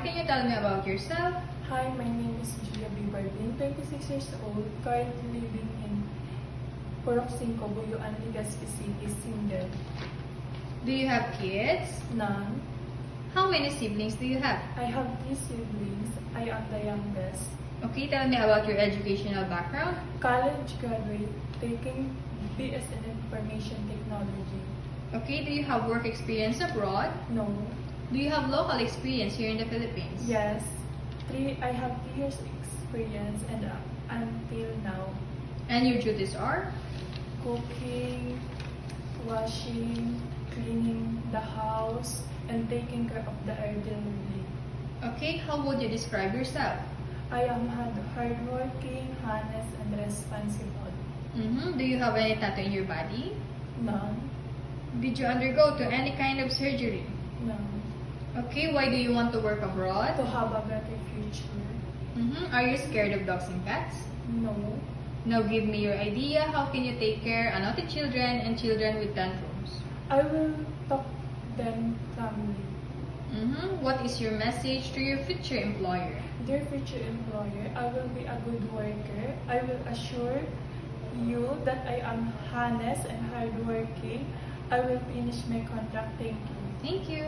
can you tell me about yourself? Hi, my name is Julia B. Bardin, 26 years old, currently living in Purok 5, Buyuan, Legazpi City, single. Do you have kids? None. How many siblings do you have? I have 3 siblings. I am the youngest. Okay, tell me about your educational background. College graduate, taking BS in Information Technology. Okay, do you have work experience abroad? No. Do you have local experience here in the Philippines? Yes. I have 3 years experience and until now. And your duties are? Cooking, washing, cleaning the house, and taking care of the elderly. Okay, how would you describe yourself? I am hardworking, honest, and responsible. Do you have any tattoo in your body? None. Did you undergo to any kind of surgery? None. Okay, why do you want to work abroad? To have a better future. Are you scared of dogs and cats? No. Now give me your idea. How can you take care of naughty children and children with tantrums? I will talk them calmly. What is your message to your future employer? Dear future employer, I will be a good worker. I will assure you that I am honest and hardworking. I will finish my contract. Thank you. Thank you.